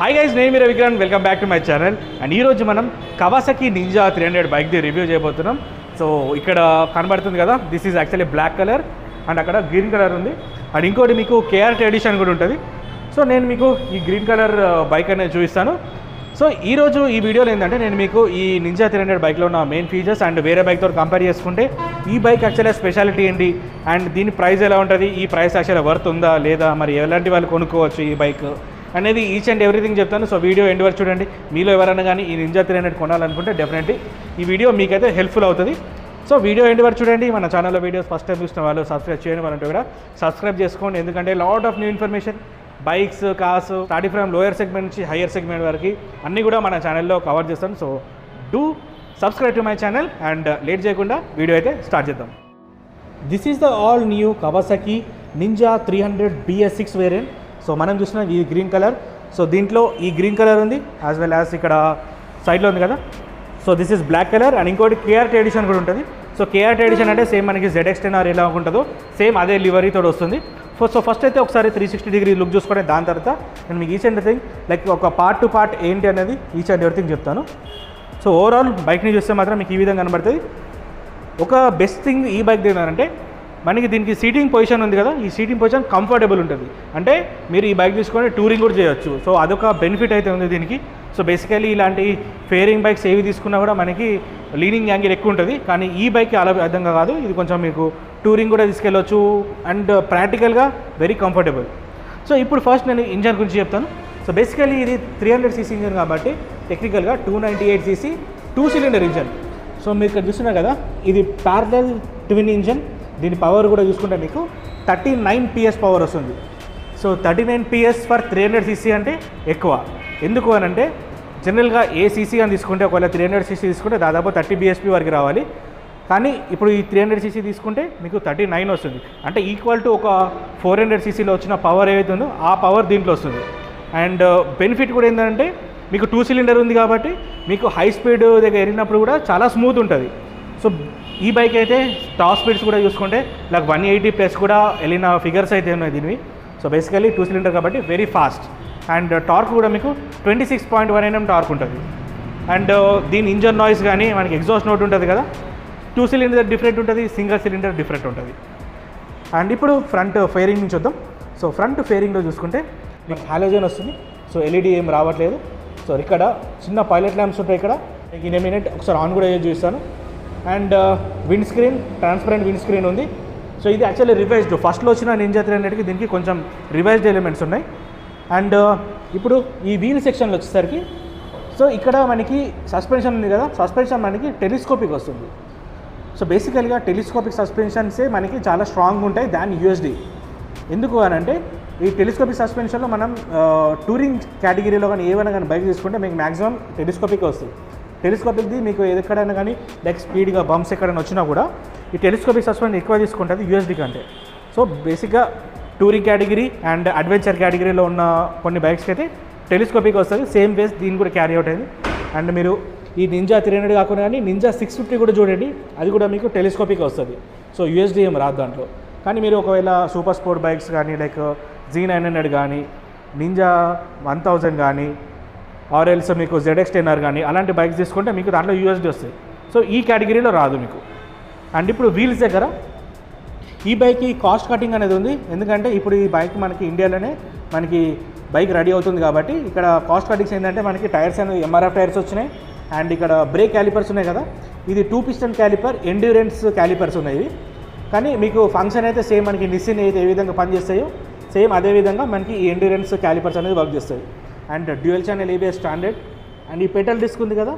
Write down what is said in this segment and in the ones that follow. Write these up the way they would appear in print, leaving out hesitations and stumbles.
Hi guys, నేను మీరు Vikram. Welcome back to my channel. And ఈరోజు మనం కవాసకి నింజా 300 బైక్ది రివ్యూ చేయబోతున్నాం. సో ఇక్కడ కనబడుతుంది కదా, this is actually black colour and అక్కడ గ్రీన్ కలర్ ఉంది. అండ్ ఇంకోటి మీకు కేఆర్టీ ఎడిషన్ కూడా ఉంటుంది. సో నేను మీకు ఈ గ్రీన్ కలర్ బైక్ అనేది చూపిస్తాను. సో ఈరోజు ఈ వీడియోలో ఏంటంటే నేను మీకు ఈ నింజా 300 బైక్లో ఉన్న మెయిన్ ఫీచర్స్ అండ్ వేరే బైక్తో కంపేర్ చేసుకుంటే ఈ బైక్ యాక్చువల్గా స్పెషాలిటీ ఏంటి అండ్ దీని ప్రైస్ ఎలా ఉంటుంది, ఈ ప్రైస్ యాక్చువల్గా వర్త్ ఉందా లేదా, మరి ఎలాంటి వాళ్ళు కొనుక్కోవచ్చు ఈ బైక్ అనేది ఈచ్ అండ్ ఎవ్రీథింగ్ చెప్తాను. సో వీడియో ఎండ్ వరకు చూడండి. మీలో ఎవరైనా కానీ ఈ నింజా 300 కొనాలనుకుంటే డెఫినెట్లీ ఈ వీడియో మీకైతే హెల్ప్ఫుల్ అవుతుంది. సో వీడియో ఎండ్ వరకు చూడండి. మన ఛానల్లో వీడియోస్ ఫస్ట్ టైం చూసిన వాళ్ళు సబ్స్క్రైబ్ చేయని వాళ్ళంటే కూడా సబ్స్క్రైబ్ చేసుకోండి. ఎందుకంటే lot of new information, bikes, cars starting from lower segment నుంచి హయ్యర్ సెగ్మెంట్ వరకు అన్నీ కూడా మన ఛానల్లో కవర్ చేస్తాను. So do subscribe to my channel and late చేయకుండా వీడియో అయితే స్టార్ట్ చేద్దాం. This is the all new Kawasaki Ninja 300 BS6 variant. So మనం చూసిన ఈ గ్రీన్ కలర్. సో దీంట్లో ఈ గ్రీన్ కలర్ ఉంది యాజ్ వెల్ యాజ్ ఇక్కడ సైడ్లో ఉంది కదా. So this is black colour and ఇంకోటి కేఆర్టీ ఎడిషన్ కూడా ఉంటుంది. సో కేఆర్టీ ఎడిషన్ అంటే సేమ్ మనకి ZX10R ఎలా ఉంటుందో సేమ్ అదే లివరీతో వస్తుంది. సో ఫస్ట్ అయితే ఒకసారి 360 డిగ్రీ లుక్ చూసుకుంటే దాని తర్వాత నేను మీకు ఈచ్ అండ్ ఎవ్రీథింగ్ లైక్ ఒక పార్ట్ టు పార్ట్ ఏంటి అనేది ఈచ్ అండ్ ఎవ్రీథింగ్ చెప్తాను. సో ఓవరాల్ బైక్ని చూస్తే మాత్రం మీకు ఈ విధంగా కనబడుతుంది. ఒక బెస్ట్ థింగ్ ఈ బైక్ ఏంటంటే మనకి దీనికి సీటింగ్ పొజిషన్ ఉంది కదా, ఈ సీటింగ్ పొజిషన్ కంఫర్టబుల్ ఉంటుంది. అంటే మీరు ఈ బైక్ తీసుకొని టూరింగ్ కూడా చేయొచ్చు. సో అదొక బెనిఫిట్ అయితే ఉంది దీనికి. సో బేసికలీ ఇలాంటి ఫేరింగ్ బైక్స్ ఏవి తీసుకున్నా కూడా మనకి లీనింగ్ యాంగిల్ ఎక్కువ ఉంటుంది. కానీ ఈ బైక్ అలా విధంగా కాదు, ఇది కొంచెం మీకు టూరింగ్ కూడా తీసుకెళ్ళవచ్చు అండ్ ప్రాక్టికల్గా వెరీ కంఫర్టబుల్. సో ఇప్పుడు ఫస్ట్ నేను ఇంజన్ గురించి చెప్తాను. సో బేసికలీ ఇది 300cc ఇంజన్ కాబట్టి టెక్నికల్గా 298cc 2 సిలిండర్ ఇంజన్. సో మీరు ఇక్కడ చూస్తున్నారు కదా, ఇది ప్యారలల్ ట్విన్ ఇంజన్. దీని పవర్ కూడా చూసుకుంటే మీకు 39 PS పవర్ వస్తుంది. సో 39 PS ఫర్ 300cc అంటే ఎక్కువ. ఎందుకు అని అంటే జనరల్గా ఏ సీసీ అని తీసుకుంటే ఒకవేళ 300cc తీసుకుంటే దాదాపు 30 bhp వరకు రావాలి. కానీ ఇప్పుడు ఈ 300cc తీసుకుంటే మీకు 39 వస్తుంది. అంటే ఈక్వల్ టు ఒక 400ccలో వచ్చిన పవర్ ఏదైతుందో ఆ పవర్ దీంట్లో వస్తుంది. అండ్ బెనిఫిట్ కూడా ఏంటంటే మీకు 2 సిలిండర్ ఉంది కాబట్టి మీకు హై స్పీడ్ దగ్గర వెళ్ళినప్పుడు కూడా చాలా స్మూత్ ఉంటుంది. సో ఈ బైక్ అయితే టాప్ స్పీడ్స్ కూడా చూసుకుంటే లైక్ 180+ కూడా వెళ్ళిన ఫిగర్స్ అయితే ఉన్నాయి దీనివి. సో బేసికలీ 2 సిలిండర్ కాబట్టి వెరీ ఫాస్ట్. అండ్ టార్క్ కూడా మీకు 26.1 Nm టార్క్ ఉంటుంది. అండ్ దీని ఇంజన్ నాయిస్ కానీ మనకి ఎగ్జాస్ట్ నోట్ ఉంటుంది కదా, 2 సిలిండర్ డిఫరెంట్ ఉంటుంది, సింగిల్ సిలిండర్ డిఫరెంట్ ఉంటుంది. అండ్ ఇప్పుడు ఫ్రంట్ ఫేరింగ్ నుంచి వద్దాం. సో ఫ్రంట్ ఫేరింగ్లో చూసుకుంటే మీకు హాలోజన్ వస్తుంది. సో LED ఏం రావట్లేదు. సో ఇక్కడ చిన్న పైలట్ ల్యాంప్స్ ఉంటాయి. ఇక్కడ ఇన్ ఏ మినిట్ ఒకసారి ఆన్ కూడా చూపిస్తాను. And wind screen, transparent wind screen ఉంది. సో ఇది యాక్చువల్లీ రివైజ్డ్. ఫస్ట్లో వచ్చిన నింజా 300కి దీనికి కొంచెం రివైజ్డ్ ఎలిమెంట్స్ ఉన్నాయి. అండ్ ఇప్పుడు ఈ వీల్ సెక్షన్లో వచ్చేసరికి సో ఇక్కడ మనకి సస్పెన్షన్ ఉంది కదా, సస్పెన్షన్ మనకి టెలిస్కోపిక్ వస్తుంది. సో బేసికల్గా టెలిస్కోపిక్ సస్పెన్షన్సే మనకి చాలా స్ట్రాంగ్ ఉంటాయి దాని USD. ఎందుకు అని అంటే ఈ టెలిస్కోపిక్ సస్పెన్షన్లో మనం టూరింగ్ కేటగిరీలో కానీ ఏమైనా కానీ బైక్ తీసుకుంటే మీకు మ్యాక్సిమం టెలిస్కోపిక్ వస్తుంది. టెలిస్కోపిక్ది మీకు ఎక్కడైనా కానీ లైక్ స్పీడ్గా బంప్స్ ఎక్కడైనా వచ్చినా కూడా ఈ టెలిస్కోపిక్ సస్పెన్షన్ ఎక్కువ తీసుకుంటుంది USD కంటే. సో బేసిక్గా టూరింగ్ కేటగిరీ అండ్ అడ్వెంచర్ కేటగిరీలో ఉన్న కొన్ని బైక్స్కి అయితే టెలిస్కోపిక్ వస్తుంది. సేమ్ వేస్ దీన్ని కూడా క్యారీ అవుట్ అయింది. అండ్ మీరు ఈ నింజా 300 కాకుండా కానీ నింజా 650 కూడా చూడండి, అది కూడా మీకు టెలిస్కోపిక్ వస్తుంది. సో USD ఏం రాదు దాంట్లో. కానీ మీరు ఒకవేళ సూపర్ స్పోర్ట్ బైక్స్ కానీ లైక్ Z900 కానీ నింజా 1000 కానీ ఆర్ఎల్స్ మీకు ZX10R కానీ అలాంటి బైక్స్ తీసుకుంటే మీకు దాంట్లో USD వస్తుంది. సో ఈ కేటగిరీలో రాదు మీకు. అండ్ ఇప్పుడు వీల్స్ దగ్గర ఈ బైక్కి కాస్ట్ కటింగ్ అనేది ఉంది. ఎందుకంటే ఇప్పుడు ఈ బైక్ మనకి ఇండియాలోనే మనకి బైక్ రెడీ అవుతుంది కాబట్టి ఇక్కడ కాస్ట్ కటింగ్స్ ఏంటంటే మనకి టైర్స్ అనేది MRF టైర్స్ వచ్చినాయి. అండ్ ఇక్కడ బ్రేక్ క్యాలిపర్స్ ఉన్నాయి కదా, ఇది 2 పిస్టన్ క్యాలిపర్ ఎండ్యూరెన్స్ క్యాలిపర్స్ ఉన్నాయి. కానీ మీకు ఫంక్షన్ అయితే సేమ్ మనకి నిస్సిన్ అయితే ఏ విధంగా పనిచేస్తాయో సేమ్ అదేవిధంగా మనకి ఈ ఎండ్యూరెన్స్ క్యాలిపర్స్ అనేది వర్క్ చేస్తాయి. And dual channel ABS standard. And ఈ పెటల్ డిస్క్ ఉంది కదా,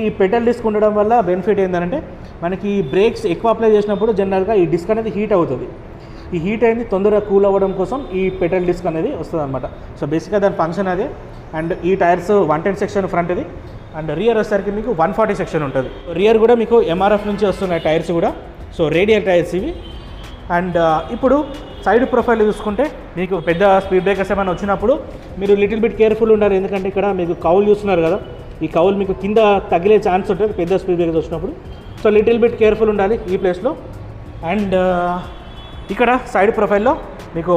ఈ పెటల్ డిస్క్ ఉండడం వల్ల బెనిఫిట్ ఏంటంటే మనకి బ్రేక్స్ ఎక్కువ అప్లై చేసినప్పుడు జనరల్గా ఈ డిస్క్ అనేది హీట్ అవుతుంది. ఈ హీట్ అనేది తొందరగా కూల్ అవ్వడం కోసం ఈ పెటల్ డిస్క్ అనేది వస్తుంది అనమాట. సో బేసిక్గా దాని ఫంక్షన్ అదే. అండ్ ఈ టైర్స్ 110 సెక్షన్ ఫ్రంట్ ఇది. అండ్ రియర్ వచ్చేసరికి మీకు 140 సెక్షన్ ఉంటుంది. రియర్ కూడా మీకు MRF నుంచి వస్తున్నాయి టైర్స్ కూడా. సో రేడియల్ టైర్స్ ఇవి. అండ్ ఇప్పుడు సైడ్ ప్రొఫైల్ చూసుకుంటే మీకు పెద్ద స్పీడ్ బ్రేకర్స్ ఏమైనా వచ్చినప్పుడు మీరు లిటిల్ బిట్ కేర్ఫుల్ ఉండాలి. ఎందుకంటే ఇక్కడ మీకు కౌల్ చూస్తున్నారు కదా, ఈ కౌల్ మీకు కింద తగిలే ఛాన్స్ ఉంటుంది పెద్ద స్పీడ్ బ్రేకర్స్ వచ్చినప్పుడు. సో లిటిల్ బిట్ కేర్ఫుల్ ఉండాలి ఈ ప్లేస్లో. అండ్ ఇక్కడ సైడ్ ప్రొఫైల్లో మీకు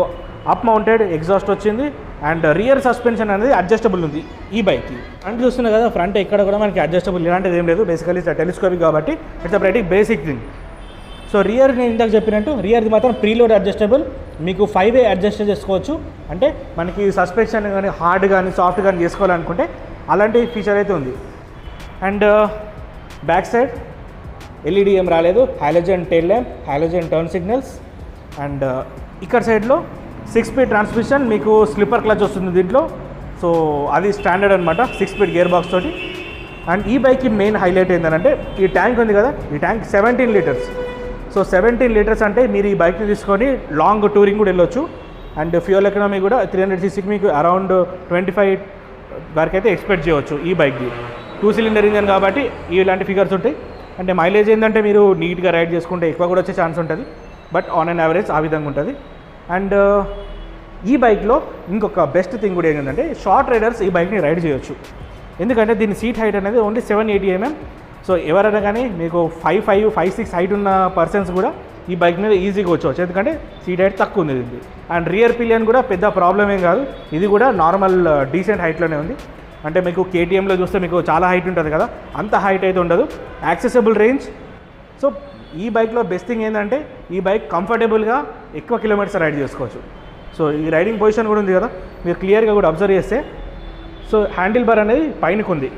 అప్ మౌంటెడ్ ఎగ్జాస్ట్ వచ్చింది. అండ్ రియర్ సస్పెన్షన్ అనేది అడ్జస్టబుల్ ఉంది ఈ బైక్కి. ఫ్రంట్ చూస్తున్నా కదా, ఫ్రంట్ ఎక్కడ కూడా మనకి అడ్జస్టబుల్ ఇలాంటిది ఏం లేదు. బేసికలీ టెలిస్కోపిక్ కాబట్టి ఇట్స్ ప్రతి బేసిక్ థింగ్. సో రియర్ నేను ఇందాక చెప్పినట్టు రియర్ది మాత్రం ప్రీలోడ్ అడ్జస్టబుల్, మీకు 5 వే అడ్జస్ట్ చేసుకోవచ్చు. అంటే మనకి సస్పెన్షన్ కానీ హార్డ్ కానీ సాఫ్ట్ కానీ చేసుకోవాలనుకుంటే అలాంటి ఫీచర్ అయితే ఉంది. అండ్ బ్యాక్ సైడ్ ఎల్ఈడి ఏం రాలేదు, halogen tail lamp, halogen turn signals. And ఇక్కడ సైడ్లో 6 స్పీడ్ ట్రాన్స్మిషన్, మీకు స్లిప్పర్ క్లచ్ వస్తుంది దీంట్లో. సో అది స్టాండర్డ్ అనమాట, 6 స్పీడ్ గేర్ బాక్స్ తోటి. అండ్ ఈ బైక్కి మెయిన్ హైలైట్ ఏంటంటే ఈ ట్యాంక్ ఉంది కదా, ఈ ట్యాంక్ 17 లీటర్స్. సో 17 లీటర్స్ అంటే మీరు ఈ బైక్ని తీసుకొని లాంగ్ టూరింగ్ కూడా వెళ్ళొచ్చు. అండ్ ఫ్యూయల్ ఎకనామీ కూడా 300 cc మీకు అరౌండ్ 25 వరకు అయితే ఎక్స్పెక్ట్ చేయవచ్చు ఈ బైక్కి. 2 సిలిండర్ ఇంజన్ కాబట్టి ఇలాంటి ఫిగర్స్ ఉంటాయి. అంటే మైలేజ్ ఏంటంటే మీరు నీట్గా రైడ్ చేసుకుంటే ఎక్కువ కూడా వచ్చే ఛాన్స్ ఉంటుంది, బట్ ఆన్ అండ్ యావరేజ్ ఆ విధంగా ఉంటుంది. అండ్ ఈ బైక్లో ఇంకొక బెస్ట్ థింగ్ కూడా ఏంటంటే షార్ట్ రైడర్స్ ఈ బైక్ని రైడ్ చేయొచ్చు. ఎందుకంటే దీని సీట్ హైట్ అనేది ఓన్లీ 780 mm. సో ఎవరైనా కానీ మీకు 5'5", 5'6" హైట్ ఉన్న పర్సన్స్ కూడా ఈ బైక్ మీద ఈజీగా వచ్చవచ్చు, ఎందుకంటే సీట్ హైట్ తక్కువ ఉంది ఇది. అండ్ రియర్ పిలియన్ కూడా పెద్ద ప్రాబ్లం ఏం కాదు, ఇది కూడా నార్మల్ డీసెంట్ హైట్లోనే ఉంది. అంటే మీకు కేటీఎంలో చూస్తే మీకు చాలా హైట్ ఉంటుంది కదా, అంత హైట్ అయితే ఉండదు. Accessible range. సో ఈ బైక్లో బెస్ట్ థింగ్ ఏంటంటే ఈ బైక్ కంఫర్టబుల్గా ఎక్కువ కిలోమీటర్స్ రైడ్ చేసుకోవచ్చు. సో ఈ రైడింగ్ పొజిషన్ కూడా ఉంది కదా, మీరు క్లియర్గా కూడా అబ్జర్వ్ చేస్తే. సో హ్యాండిల్ బార్ అనేది పైనకు ఉంది,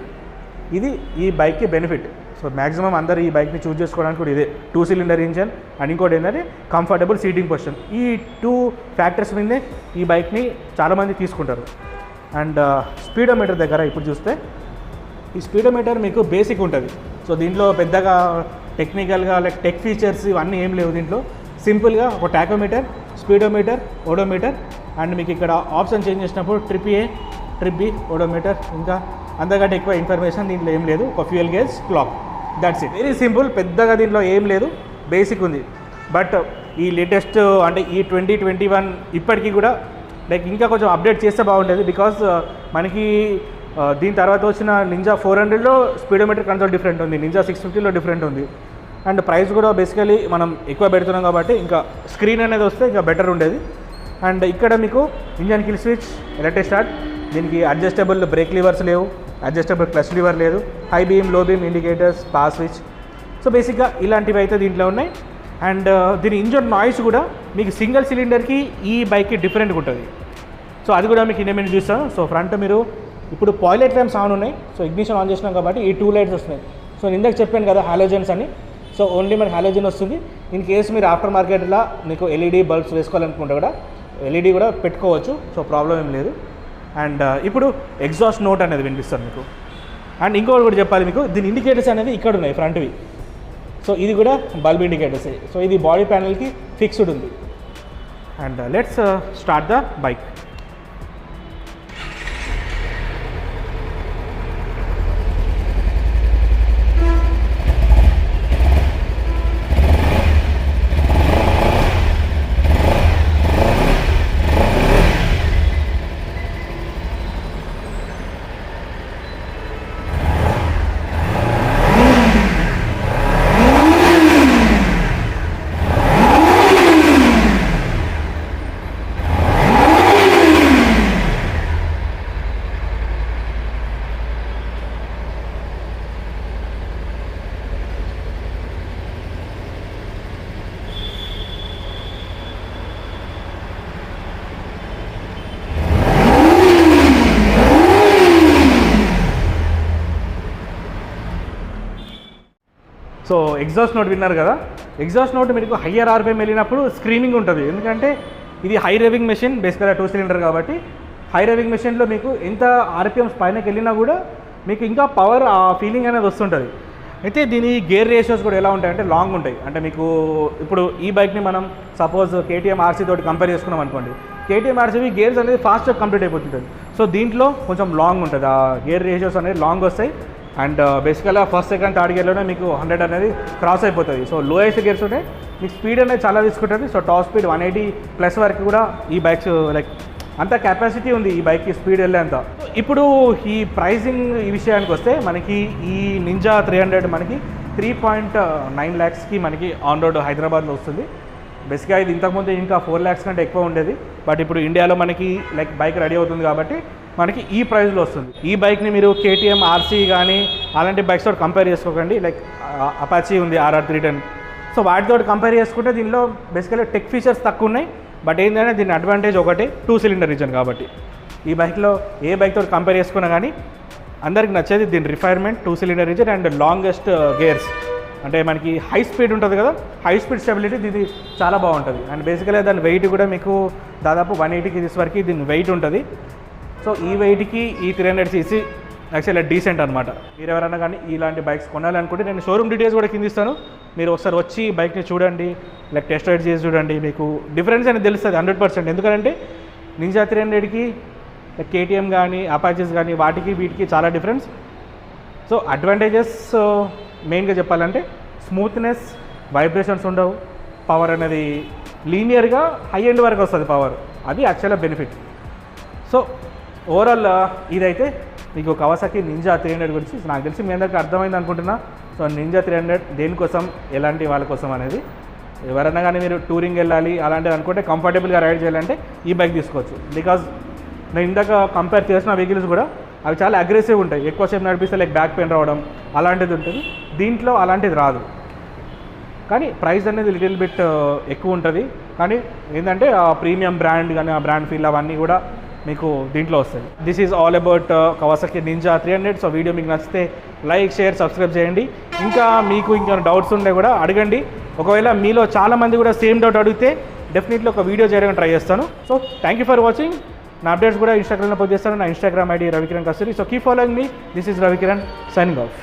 ఇది ఈ బైక్కి బెనిఫిట్. సో మ్యాక్సిమం అందరు ఈ బైక్ని చూస్ చేసుకోవడానికి కూడా ఇదే, 2 సిలిండర్ ఇంజన్. అండ్ ఇంకోటి ఏంటంటే కంఫర్టబుల్ సీటింగ్ పొజిషన్. ఈ 2 ఫ్యాక్టర్స్ మీదే ఈ బైక్ని చాలామంది తీసుకుంటారు. అండ్ స్పీడోమీటర్ దగ్గర ఇప్పుడు చూస్తే ఈ స్పీడోమీటర్ మీకు బేసిక్ ఉంటుంది. సో దీంట్లో పెద్దగా టెక్నికల్గా లైక్ టెక్ ఫీచర్స్ ఇవన్నీ ఏం లేవు దీంట్లో. సింపుల్గా ఒక టాకోమీటర్, స్పీడోమీటర్, ఓడోమీటర్. అండ్ మీకు ఇక్కడ ఆప్షన్ చేంజ్ చేసినప్పుడు ట్రిప్ ఏ, ట్రిప్ బి, ఓడోమీటర్. ఇంకా అంతకంటే ఎక్కువ ఇన్ఫర్మేషన్ దీంట్లో ఏం లేదు. ఒక fuel gauge, clock, that's it. Very simple, పెద్దగా దీంట్లో ఏం లేదు, బేసిక్ ఉంది. బట్ ఈ లేటెస్ట్ అంటే ఈ 2021 ఇప్పటికీ కూడా లైక్ ఇంకా కొంచెం అప్డేట్ చేస్తే బాగుంటుంది. బికాస్ మనకి దీని తర్వాత వచ్చిన నింజా 400లో స్పీడోమీటర్ కన్సోల్ డిఫరెంట్ ఉంది, నింజా 650లో డిఫరెంట్ ఉంది. అండ్ ప్రైస్ కూడా బేసికలీ మనం ఎక్కువ పెడుతున్నాం కాబట్టి ఇంకా స్క్రీన్ అనేది వస్తే ఇంకా బెటర్ ఉండేది. అండ్ ఇక్కడ మీకు engine kill switch, electric start, దీనికి అడ్జస్టబుల్ బ్రేక్ లివర్స్ లేవు, అడ్జస్టబుల్ క్లచ్ లివర్ లేదు, హై బీమ్, లో beam indicators, power switch. So బేసిక్గా ఇలాంటివి అయితే దీంట్లో ఉన్నాయి. అండ్ దీని ఇంజన్ నాయిస్ కూడా మీకు సింగిల్ సిలిండర్కి ఈ బైక్కి డిఫరెంట్గా ఉంటుంది. సో అది కూడా మీకు ఇన్నే చూస్తాను. సో ఫ్రంట్ మీరు ఇప్పుడు పాయిలెట్ ల్యాంప్స్ ఆన్ ఉన్నాయి. సో ఇగ్నిషన్ ఆన్ చేసినాం కాబట్టి ఈ 2 లైట్స్ వస్తున్నాయి. సో నేను ఇందాక చెప్పాను కదా హాలోజన్స్ అని. సో ఓన్లీ మనకి హాలోజన్ వస్తుంది. ఇన్ కేసు మీరు ఆఫ్టర్ మార్కెట్లో మీకు ఎల్ఈడి బల్బ్స్ వేసుకోవాలనుకుంటే కూడా ఎల్ఈడి కూడా పెట్టుకోవచ్చు. సో ప్రాబ్లం ఏం లేదు. అండ్ ఇప్పుడు ఎగ్జాస్ట్ నోట్ అనేది వినిపిస్తుంది మీకు. అండ్ ఇంకొకటి కూడా చెప్పాలి మీకు, దీని ఇండికేటర్స్ అనేది ఇక్కడ ఉన్నాయి ఫ్రంట్వి. సో ఇది కూడా బల్బ్ ఇండికేటర్స్. సో ఇది బాడీ ప్యానల్కి ఫిక్స్డ్ ఉంది. And let's start the bike. So exhaust note విన్నారు కదా, ఎగ్జాస్ట్ నోట్ మీకు హయ్యర్ ఆర్పిఎం వెళ్ళినప్పుడు స్క్రీమింగ్ ఉంటుంది. ఎందుకంటే ఇది హై రేవింగ్ మెషిన్, బేసిక్గా 2 సిలిండర్ కాబట్టి హై రేవింగ్ మెషిన్లో మీకు ఎంత ఆర్పిఎమ్స్ పైనకి వెళ్ళినా కూడా మీకు ఇంకా పవర్ ఆ ఫీలింగ్ అనేది వస్తుంటుంది. అయితే దీని గేర్ రేషియోస్ కూడా ఎలా ఉంటాయంటే లాంగ్ ఉంటాయి. అంటే మీకు ఇప్పుడు ఈ బైక్ని మనం సపోజ్ కేటీఎం ఆర్సీ తోటి కంపేర్ చేసుకున్నాం అనుకోండి, కేటీఎం ఆర్సీవి గేర్స్ అనేది ఫాస్ట్గా కంప్లీట్ అయిపోతుంటుంది. సో దీంట్లో కొంచెం లాంగ్ ఉంటుంది, ఆ గేర్ రేషియోస్ అనేది లాంగ్ వస్తాయి. అండ్ బేసికల్గా ఫస్ట్, సెకండ్, థర్డ్ గేర్లోనే మీకు 100 అనేది క్రాస్ అయిపోతుంది. సో లోయెస్ట్ గేర్స్ ఉంటే మీకు స్పీడ్ అనేది చాలా తీసుకుంటుంది. సో టాప్ స్పీడ్ 180+ వరకు కూడా ఈ బైక్స్ లైక్ అంత కెపాసిటీ ఉంది ఈ బైక్కి స్పీడ్ వెళ్ళేంత. ఇప్పుడు ఈ ప్రైజింగ్ ఈ విషయానికి వస్తే మనకి ఈ నింజా 300 మనకి 3.9 lakhsకి మనకి ఆన్ రోడ్ హైదరాబాద్లో వస్తుంది. బేసిక్గా ఇది ఇంతకుముందు ఇంకా 4 lakhs కంటే ఎక్కువ ఉండేది. బట్ ఇప్పుడు ఇండియాలో మనకి లైక్ బైక్ రెడీ అవుతుంది కాబట్టి మనకి ఈ ప్రైస్లో వస్తుంది. ఈ బైక్ని మీరు KTM RC కానీ అలాంటి బైక్స్ తోటి కంపేర్ చేసుకోకండి. లైక్ అపాచీ ఉంది RR 310. సో వాటితో కంపేర్ చేసుకుంటే దీనిలో బేసికలీ టెక్ ఫీచర్స్ తక్కువ ఉన్నాయి. బట్ ఏంటంటే దీని అడ్వాంటేజ్ ఒకటి 2 cylinder ఇంజన్ కాబట్టి ఈ బైక్లో ఏ బైక్ తోటి కంపేర్ చేసుకున్నా కానీ అందరికి నచ్చేది దీని రిఫైర్మెంట్ 2 cylinder engine and longest gears. అంటే మనకి హై స్పీడ్ ఉంటుంది కదా, హై స్పీడ్ స్టెబిలిటీ ఇది చాలా బాగుంటుంది. అండ్ బేసికలీ దాని వెయిట్ కూడా మీకు దాదాపు 180 kgs వరకు దీని వెయిట్ ఉంటుంది. సో ఈ వెయిట్కి ఈ 300cc యాక్చువల్లీ డీసెంట్ అనమాట. మీరు ఎవరైనా కానీ ఇలాంటి బైక్స్ కొనాలనుకుంటే నేను షోరూమ్ డీటెయిల్స్ కూడా కింద ఇస్తాను. మీరు ఒకసారి వచ్చి బైక్ని చూడండి, లైక్ టెస్ట్ రైడ్ చేసి చూడండి, మీకు డిఫరెన్స్ అనేది తెలుస్తుంది 100%. ఎందుకంటే నింజా 300కి లైక్ KTM కానీ అపాచెస్ కానీ వాటికి వీటికి చాలా డిఫరెన్స్. సో అడ్వాంటేజెస్ మెయిన్గా చెప్పాలంటే స్మూత్నెస్, వైబ్రేషన్స్ ఉండవు, పవర్ అనేది లీనియర్గా హై ఎండ్ వరకు వస్తుంది పవర్, అది యాక్చువల్గా బెనిఫిట్. సో ఓవరాల్ ఇదైతే మీకు కవాసాకి నింజా 300 గురించి నాకు తెలిసి మీ అందరికీ అర్థమైంది అనుకుంటున్నా. సో నింజా 300 దేనికోసం, ఎలాంటి వాళ్ళ కోసం అనేది, ఎవరైనా కానీ మీరు టూరింగ్ వెళ్ళాలి అలాంటిది అనుకుంటే కంఫర్టబుల్గా రైడ్ చేయాలంటే ఈ బైక్ తీసుకోవచ్చు. బికాజ్ నేను ఇందాక కంపేర్ చేసిన వెహికల్స్ కూడా అవి చాలా అగ్రెసివ్ ఉంటాయి, ఎక్కువసేపు నడిపిస్తే లైక్ బ్యాక్ పెయిన్ రావడం అలాంటిది ఉంటుంది. దీంట్లో అలాంటిది రాదు, కానీ ప్రైస్ అనేది లిటిల్ బిట్ ఎక్కువ ఉంటుంది. కానీ ఏంటంటే ఆ ప్రీమియం బ్రాండ్ కానీ ఆ బ్రాండ్ ఫీల్ అవన్నీ కూడా మీకు దీంట్లో వస్తాయి. This is all about Kawasaki ninja 300. So video మీకు నచ్చితే లైక్, షేర్, సబ్స్క్రైబ్ చేయండి. ఇంకా మీకు ఇంకా డౌట్స్ ఉంటే కూడా అడగండి. ఒకవేళ మీలో చాలామంది కూడా సేమ్ డౌట్ అడిగితే డెఫినెట్లీ ఒక వీడియో చేయడానికి ట్రై చేస్తాను. So thank you for watching. నా అప్డేట్స్ కూడా ఇన్స్టాగ్రామ్లో పోస్ట్ చేస్తాను. నా Instagram ID Ravikiran Kasturi. So keep following me. This is Ravikiran signing off.